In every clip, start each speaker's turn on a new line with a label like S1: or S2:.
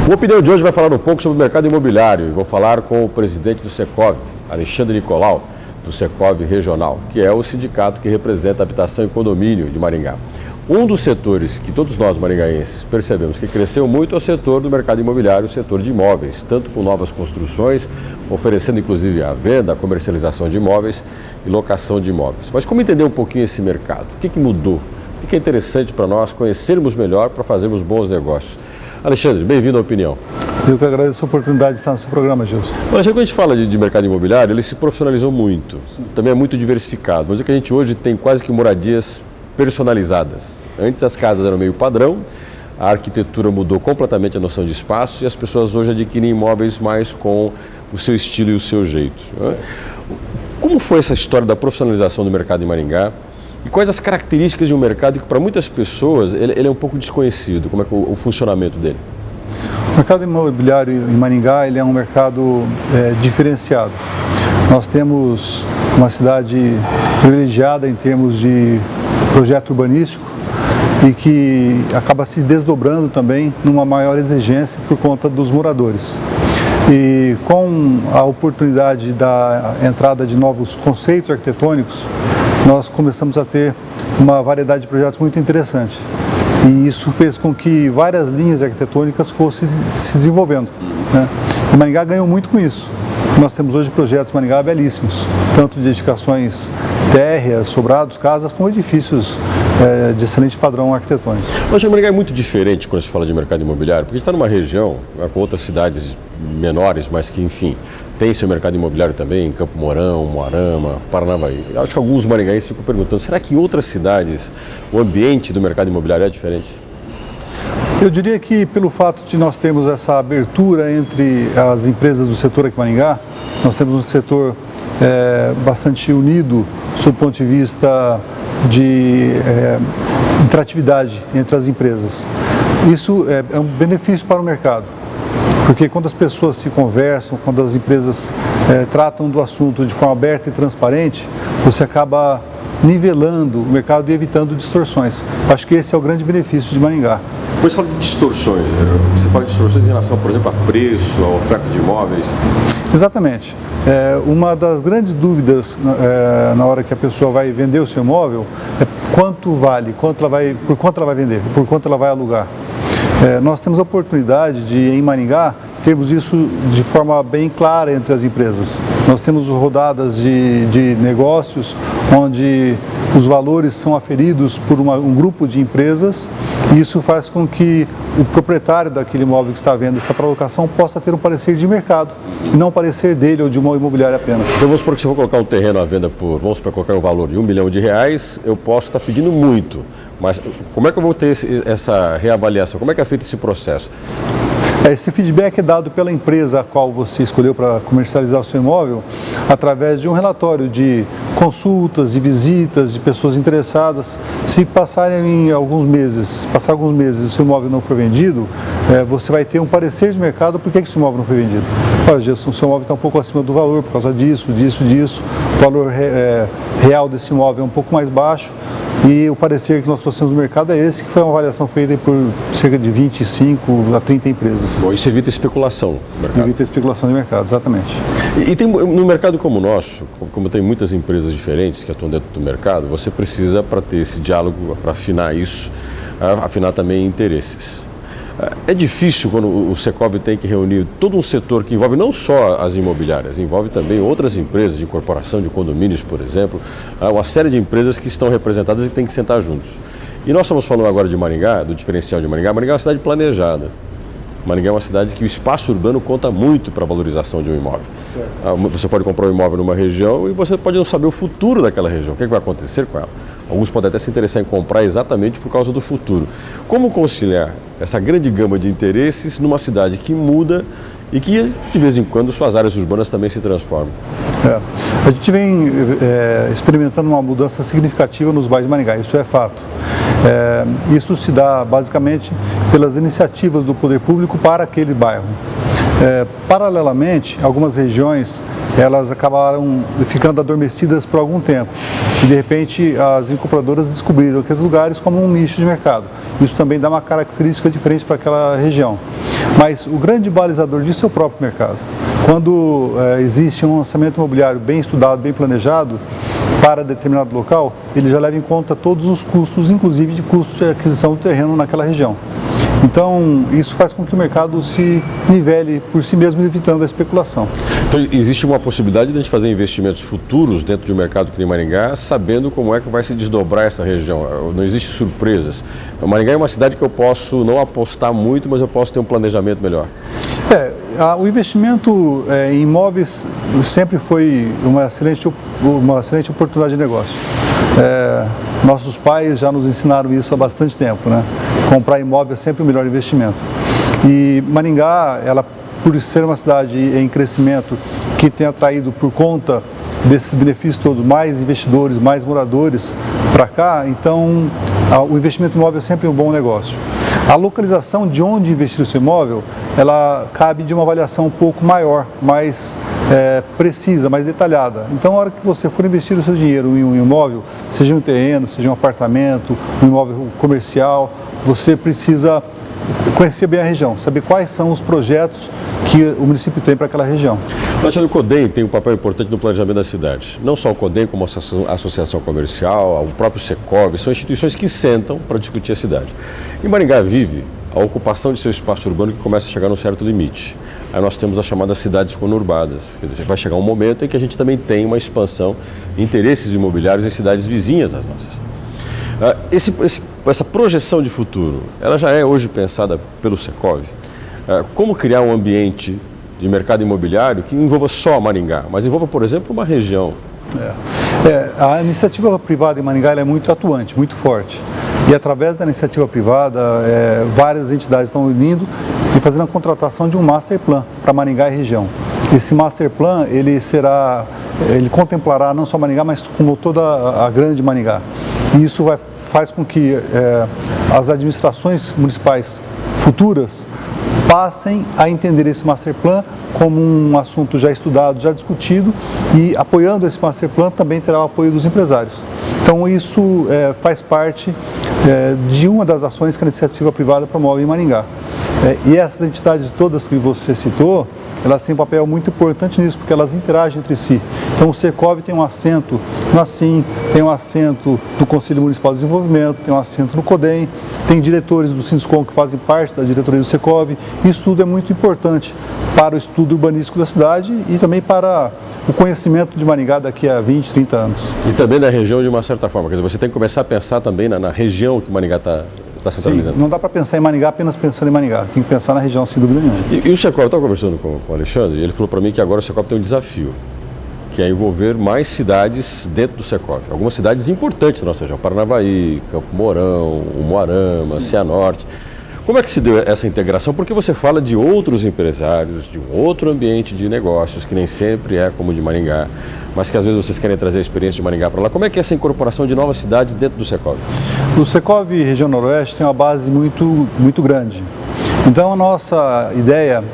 S1: O Opinião de hoje vai falar um pouco sobre o mercado imobiliário e vou falar com o presidente do Secov, Alexandre Nicolau, do Secov Regional, que é o sindicato que representa a habitação e condomínio de Maringá. Um dos setores que todos nós maringaenses percebemos que cresceu muito é o setor do mercado imobiliário, o setor de imóveis, tanto com novas construções, oferecendo inclusive a venda, a comercialização de imóveis e locação de imóveis. Mas como entender um pouquinho esse mercado? O que mudou? O que é interessante para nós conhecermos melhor para fazermos bons negócios? Alexandre, bem-vindo à Opinião.
S2: Eu que agradeço a oportunidade de estar no seu programa, Gilson.
S1: Alexandre, quando a gente fala de mercado imobiliário, ele se profissionalizou muito, também é muito diversificado. Vamos dizer que a gente hoje tem quase que moradias personalizadas. Antes as casas eram meio padrão, a arquitetura mudou completamente a noção de espaço e as pessoas hoje adquirem imóveis mais com o seu estilo e o seu jeito. Né? Como foi essa história da profissionalização do mercado em Maringá? E quais as características de um mercado que para muitas pessoas ele é um pouco desconhecido, como é o funcionamento dele?
S2: O mercado imobiliário em Maringá ele é um mercado diferenciado. Nós temos uma cidade privilegiada em termos de projeto urbanístico e que acaba se desdobrando também numa maior exigência por conta dos moradores. E com a oportunidade da entrada de novos conceitos arquitetônicos, nós começamos a ter uma variedade de projetos muito interessante. E isso fez com que várias linhas arquitetônicas fossem se desenvolvendo, né? E Maringá ganhou muito com isso. Nós temos hoje projetos em Maringá belíssimos, tanto de edificações térreas, sobrados, casas, como edifícios de excelente padrão arquitetônico.
S1: Mas o Maringá é muito diferente quando se fala de mercado imobiliário, porque a gente está numa região, com outras cidades menores, mas que, enfim, tem seu mercado imobiliário também, em Campo Mourão, Moarama, Paranavaí. Eu acho que alguns maringaenses ficam perguntando, será que em outras cidades o ambiente do mercado imobiliário é diferente?
S2: Eu diria que pelo fato de nós termos essa abertura entre as empresas do setor aqui em Maringá, nós temos um setor bastante unido sob o ponto de vista de interatividade entre as empresas. Isso é um benefício para o mercado, porque quando as pessoas se conversam, quando as empresas tratam do assunto de forma aberta e transparente, você acaba nivelando o mercado e evitando distorções. Acho que esse é o grande benefício de Maringá.
S1: Depois você fala de distorções. Você fala de distorções em relação, por exemplo, a preço, a oferta de imóveis? Exatamente.
S2: Uma das grandes dúvidas na hora que a pessoa vai vender o seu imóvel é quanto vale, por quanto ela vai vender, por quanto ela vai alugar. Nós temos a oportunidade de, em Maringá, termos isso de forma bem clara entre as empresas. Nós temos rodadas de negócios onde os valores são aferidos por um grupo de empresas e isso faz com que o proprietário daquele imóvel que está à venda, está para locação, possa ter um parecer de mercado e não um parecer dele ou de uma imobiliária apenas.
S1: Então vamos supor que se eu vou colocar um terreno à venda vamos supor, colocar um valor de R$1 milhão, eu posso estar pedindo muito, mas como é que eu vou ter essa reavaliação? Como é que é feito esse processo?
S2: Esse feedback é dado pela empresa a qual você escolheu para comercializar o seu imóvel através de um relatório de consultas, de visitas, de pessoas interessadas. Se passarem alguns meses e o seu imóvel não for vendido, você vai ter um parecer de mercado por que esse imóvel não foi vendido. Olha, Gerson, o seu imóvel está um pouco acima do valor por causa disso. O valor real desse imóvel é um pouco mais baixo. E o parecer que nós trouxemos no mercado é esse, que foi uma avaliação feita por cerca de 25 a 30 empresas.
S1: Bom, isso evita especulação no mercado.
S2: Evita especulação de mercado, exatamente.
S1: E tem, no mercado como o nosso, como tem muitas empresas diferentes que atuam dentro do mercado, você precisa, para ter esse diálogo, para afinar isso, afinar também interesses. É difícil quando o Secov tem que reunir todo um setor que envolve não só as imobiliárias, envolve também outras empresas de incorporação de condomínios, por exemplo, uma série de empresas que estão representadas e têm que sentar juntos. E nós estamos falando agora de Maringá, do diferencial de Maringá. Maringá é uma cidade planejada. Maringá é uma cidade que o espaço urbano conta muito para a valorização de um imóvel. Certo. Você pode comprar um imóvel numa região e você pode não saber o futuro daquela região, o que vai acontecer com ela. Alguns podem até se interessar em comprar exatamente por causa do futuro. Como conciliar essa grande gama de interesses numa cidade que muda e que, de vez em quando, suas áreas urbanas também se transformam?
S2: A gente vem experimentando uma mudança significativa nos bairros de Maringá, isso é fato. Isso se dá basicamente pelas iniciativas do poder público para aquele bairro. Paralelamente, algumas regiões elas acabaram ficando adormecidas por algum tempo e de repente as incorporadoras descobriram aqueles lugares como um nicho de mercado. Isso também dá uma característica diferente para aquela região. Mas o grande balizador disso é o próprio mercado. Quando existe um lançamento imobiliário bem estudado, bem planejado para determinado local, ele já leva em conta todos os custos, inclusive de custos de aquisição do terreno naquela região. Então, isso faz com que o mercado se nivele por si mesmo, evitando a especulação.
S1: Então, existe uma possibilidade de a gente fazer investimentos futuros dentro de um mercado que nem Maringá, sabendo como é que vai se desdobrar essa região. Não existe surpresas. Maringá é uma cidade que eu posso não apostar muito, mas eu posso ter um planejamento melhor.
S2: O investimento em imóveis sempre foi uma excelente oportunidade de negócio. Nossos pais já nos ensinaram isso há bastante tempo, né? Comprar imóvel é sempre o melhor investimento. E Maringá, ela, por ser uma cidade em crescimento, que tem atraído por conta desses benefícios todos, mais investidores, mais moradores para cá, então o investimento imóvel é sempre um bom negócio. A localização de onde investir o seu imóvel, ela cabe de uma avaliação um pouco maior, mais precisa, mais detalhada. Então, na hora que você for investir o seu dinheiro em um imóvel, seja um terreno, seja um apartamento, um imóvel comercial, você precisa conhecer bem a região, saber quais são os projetos que o município tem para aquela região.
S1: O CODEM tem um papel importante no planejamento da cidade. Não só o CODEM, como a Associação Comercial, o próprio Secov, são instituições que sentam para discutir a cidade. E Maringá vive a ocupação de seu espaço urbano que começa a chegar num certo limite. Aí nós temos as chamadas cidades conurbadas. Quer dizer, vai chegar um momento em que a gente também tem uma expansão de interesses imobiliários em cidades vizinhas às nossas. Essa projeção de futuro, ela já é hoje pensada pelo Secov? Como criar um ambiente de mercado imobiliário que envolva só Maringá, mas envolva, por exemplo, uma região?
S2: A iniciativa privada em Maringá ela é muito atuante, muito forte. E através da iniciativa privada, várias entidades estão unindo e fazendo a contratação de um master plan para Maringá e região. Esse master plan, ele contemplará não só Maringá, mas como toda a grande Maringá. E isso faz com que as administrações municipais futuras passem a entender esse master plan como um assunto já estudado, já discutido, e apoiando esse master plan também terá o apoio dos empresários. Então isso faz parte de uma das ações que a iniciativa privada promove em Maringá. E essas entidades todas que você citou, elas têm um papel muito importante nisso, porque elas interagem entre si. Então o Secov tem um assento no Assim, tem um assento no Conselho Municipal de Desenvolvimento, tem um assento no CODEM, tem diretores do Sinduscom que fazem parte da diretoria do Secov. Isso tudo é muito importante para o estudo urbanístico da cidade e também para o conhecimento de Maringá daqui a 20, 30 anos. E
S1: também da região de uma certa forma, quer dizer, você tem que começar a pensar também na região que Maringá está centralizando.
S2: Sim, não dá para pensar em Maringá apenas pensando em Maringá, tem que pensar na região sem dúvida nenhuma.
S1: E o Secov, eu estava conversando com o Alexandre, e ele falou para mim que agora o Secov tem um desafio, que é envolver mais cidades dentro do Secov. Algumas cidades importantes da nossa região, Paranavaí, Campo Mourão, Umuarama, Cianorte. Como é que se deu essa integração? Porque você fala de outros empresários, de um outro ambiente de negócios, que nem sempre é como o de Maringá, mas que às vezes vocês querem trazer a experiência de Maringá para lá. Como é que é essa incorporação de novas cidades dentro do Secov?
S2: O Secov Região Noroeste tem uma base muito grande. Então a nossa ideia,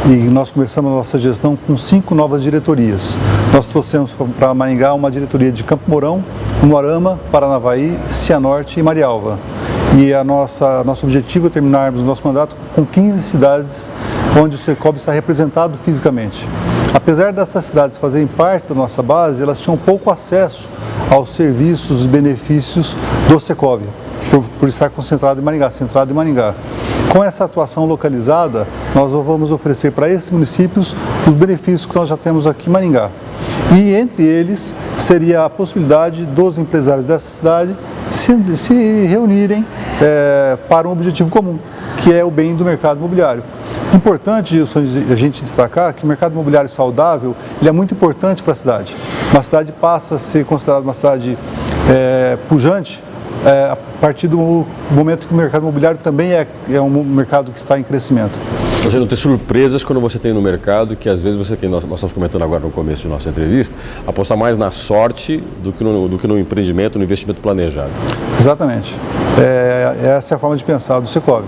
S2: e nós começamos a nossa gestão com 5 novas diretorias. Nós trouxemos para Maringá uma diretoria de Campo Mourão, Umuarama, Paranavaí, Cianorte e Marialva. E nosso objetivo é terminarmos o nosso mandato com 15 cidades onde o Secov está representado fisicamente. Apesar dessas cidades fazerem parte da nossa base, elas tinham pouco acesso aos serviços e benefícios do Secov, por estar concentrado em Maringá, centrado em Maringá. Com essa atuação localizada, nós vamos oferecer para esses municípios os benefícios que nós já temos aqui em Maringá. E entre eles seria a possibilidade dos empresários dessa cidade se reunirem para um objetivo comum, que é o bem do mercado imobiliário. Importante isso a gente destacar que o mercado imobiliário saudável ele é muito importante para a cidade. Uma cidade passa a ser considerada uma cidade pujante a partir do momento que o mercado imobiliário também é um mercado que está em crescimento.
S1: Você não tem surpresas quando você tem no mercado que às vezes você, que nós estamos comentando agora no começo de nossa entrevista, apostar mais na sorte do que no empreendimento, no investimento planejado.
S2: Exatamente. Essa é a forma de pensar do Secov.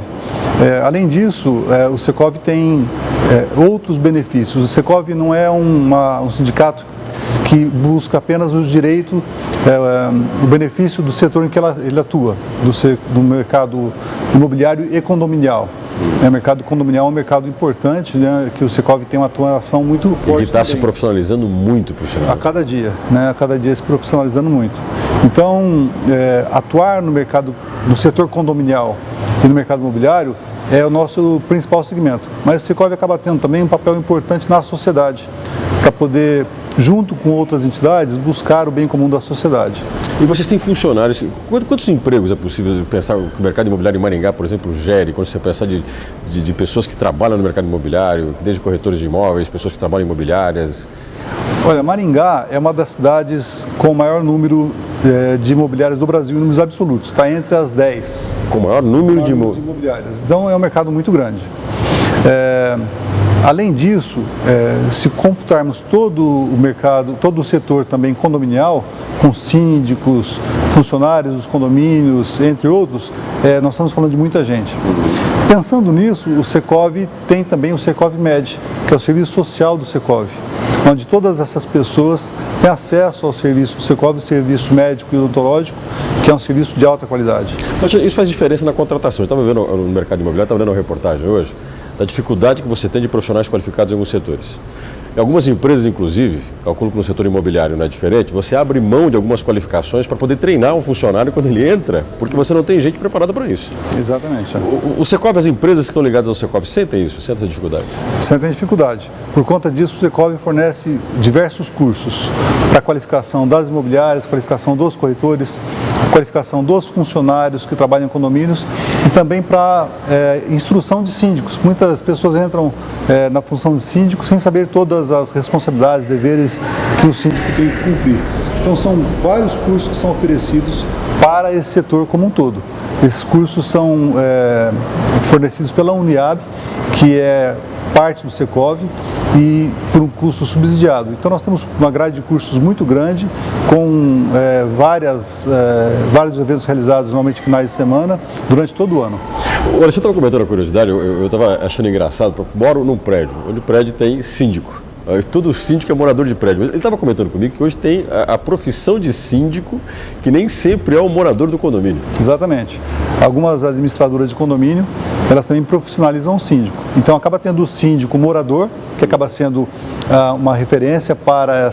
S2: Além disso, o Secov tem outros benefícios. O Secov não é um sindicato que busca apenas os direitos, o benefício do setor em que ele atua, do mercado imobiliário e condominial. O mercado condominial é um mercado importante, né, que o Secov tem uma atuação muito forte.
S1: Ele está se profissionalizando muito, por sinal.
S2: A cada dia, né, a cada dia se profissionalizando muito. Então, atuar no setor condominial e no mercado imobiliário é o nosso principal segmento. Mas o Secov acaba tendo também um papel importante na sociedade, para poder, junto com outras entidades, buscar o bem comum da sociedade.
S1: E vocês têm funcionários, quantos empregos é possível pensar que o mercado imobiliário em Maringá, por exemplo, gere, quando você pensar de pessoas que trabalham no mercado imobiliário, desde corretores de imóveis, pessoas que trabalham em imobiliárias?
S2: Olha, Maringá é uma das cidades com o maior número de imobiliárias do Brasil em números absolutos, está entre as 10.
S1: Com o maior número de
S2: imobiliárias. Então é um mercado muito grande. Além disso, se computarmos todo o mercado, todo o setor também condominial, com síndicos, funcionários dos condomínios, entre outros, nós estamos falando de muita gente. Pensando nisso, o Secov tem também o Secov Med, que é o serviço social do Secov, onde todas essas pessoas têm acesso ao serviço do Secov, o serviço médico e odontológico, que é um serviço de alta qualidade.
S1: Mas isso faz diferença na contratação. Eu estava vendo no mercado imobiliário, estava vendo uma reportagem hoje, da dificuldade que você tem de profissionais qualificados em alguns setores. Em algumas empresas, inclusive, calculo que no setor imobiliário não é diferente, você abre mão de algumas qualificações para poder treinar um funcionário quando ele entra, porque você não tem gente preparada para isso.
S2: Exatamente.
S1: O Secov, as empresas que estão ligadas ao Secov, sentem isso? Sentem essa dificuldade?
S2: Sentem dificuldade. Por conta disso, o Secov fornece diversos cursos para a qualificação das imobiliárias, qualificação dos corretores, qualificação dos funcionários que trabalham em condomínios e também para instrução de síndicos. Muitas pessoas entram na função de síndico sem saber todas as responsabilidades, deveres que o síndico tem que cumprir. Então são vários cursos que são oferecidos para esse setor como um todo. Esses cursos são fornecidos pela Uniab, que é parte do Secov, e por um custo subsidiado. Então nós temos uma grade de cursos muito grande, com vários eventos realizados normalmente finais de semana, durante todo o ano.
S1: Olha, você estava comentando a curiosidade, eu estava achando engraçado, porque moro num prédio, onde o prédio tem síndico. Todo síndico é morador de prédio. Ele estava comentando comigo que hoje tem a profissão de síndico, que nem sempre é o morador do condomínio.
S2: Exatamente. Algumas administradoras de condomínio, elas também profissionalizam o síndico. Então acaba tendo o síndico morador, que acaba sendo uma referência para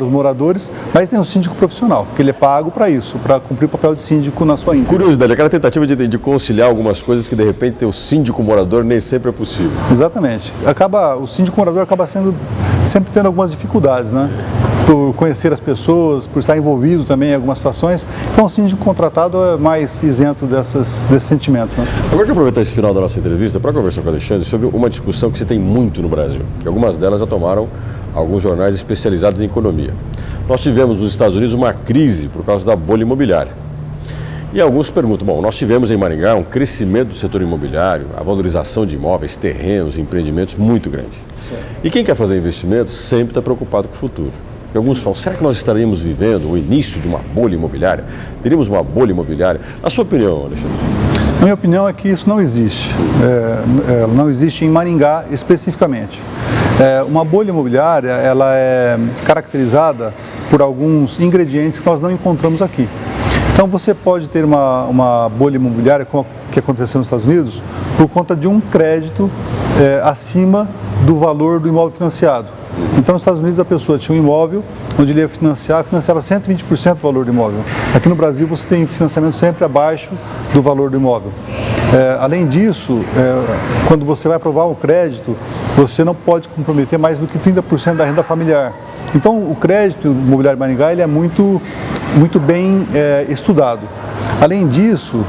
S2: os moradores, mas tem o síndico profissional, que ele é pago para isso, para cumprir o papel de síndico na sua íntegra.
S1: Curiosidade, aquela tentativa de conciliar algumas coisas que de repente ter o síndico morador nem sempre é possível.
S2: Exatamente. O síndico morador acaba sempre tendo algumas dificuldades, né? Por conhecer as pessoas, por estar envolvido também em algumas situações. Então o síndico contratado é mais isento desses sentimentos, né?
S1: Agora eu quero aproveitar esse final da nossa entrevista para conversar com o Alexandre sobre uma discussão que se tem muito no Brasil. E algumas delas já tomaram alguns jornais especializados em economia. Nós tivemos nos Estados Unidos uma crise por causa da bolha imobiliária. E alguns perguntam, bom, nós tivemos em Maringá um crescimento do setor imobiliário, a valorização de imóveis, terrenos, empreendimentos muito grande. E quem quer fazer investimento sempre está preocupado com o futuro. E alguns falam, será que nós estaríamos vivendo o início de uma bolha imobiliária? Teríamos uma bolha imobiliária? A sua opinião, Alexandre?
S2: A minha opinião é que isso não existe. Não existe em Maringá especificamente. Uma bolha imobiliária, ela é caracterizada por alguns ingredientes que nós não encontramos aqui. Então você pode ter uma bolha imobiliária, como que aconteceu nos Estados Unidos, por conta de um crédito acima do valor do imóvel financiado. Então nos Estados Unidos a pessoa tinha um imóvel onde ele ia financiava 120% do valor do imóvel. Aqui no Brasil você tem financiamento sempre abaixo do valor do imóvel. Além disso, quando você vai aprovar um crédito, você não pode comprometer mais do que 30% da renda familiar. Então o crédito imobiliário de Maringá ele é muito bem estudado. Além disso,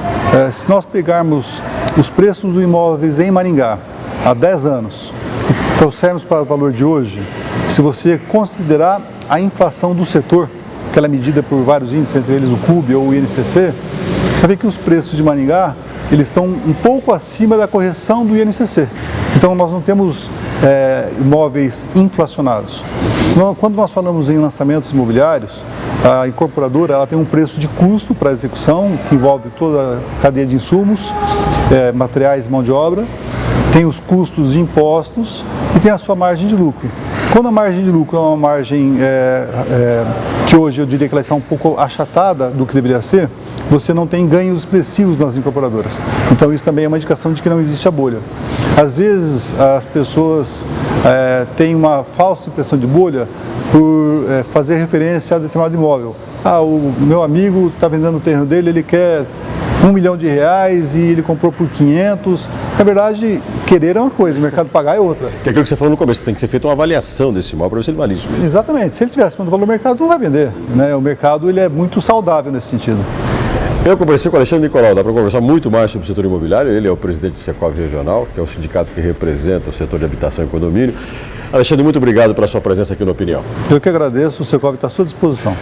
S2: se nós pegarmos os preços dos imóveis em Maringá há 10 anos e trouxermos para o valor de hoje, se você considerar a inflação do setor, que ela é medida por vários índices, entre eles o CUB ou o INCC, você vê que os preços de Maringá eles estão um pouco acima da correção do INCC. Então nós não temos imóveis inflacionados. Quando nós falamos em lançamentos imobiliários, a incorporadora ela tem um preço de custo para a execução, que envolve toda a cadeia de insumos, materiais, mão de obra, tem os custos de impostos e tem a sua margem de lucro. Quando a margem de lucro é uma margem que hoje eu diria que ela está um pouco achatada do que deveria ser, você não tem ganhos expressivos nas incorporadoras. Então isso também é uma indicação de que não existe a bolha. Às vezes as pessoas têm uma falsa impressão de bolha por fazer referência a determinado imóvel. O meu amigo está vendendo o terreno dele, ele quer R$1 milhão e ele comprou por 500. Na verdade, querer é uma coisa, o mercado pagar é outra.
S1: Que é aquilo que você falou no começo, tem que ser feita uma avaliação desse imóvel para ver se ele vale isso mesmo.
S2: Exatamente. Se ele tivesse acima do valor do mercado, não vai vender, né? O mercado ele é muito saudável nesse sentido.
S1: Eu conversei com o Alexandre Nicolau, dá para conversar muito mais sobre o setor imobiliário. Ele é o presidente do Secov Regional, que é o sindicato que representa o setor de habitação e condomínio. Alexandre, muito obrigado pela sua presença aqui no Opinião.
S2: Eu que agradeço, o Secov está à sua disposição.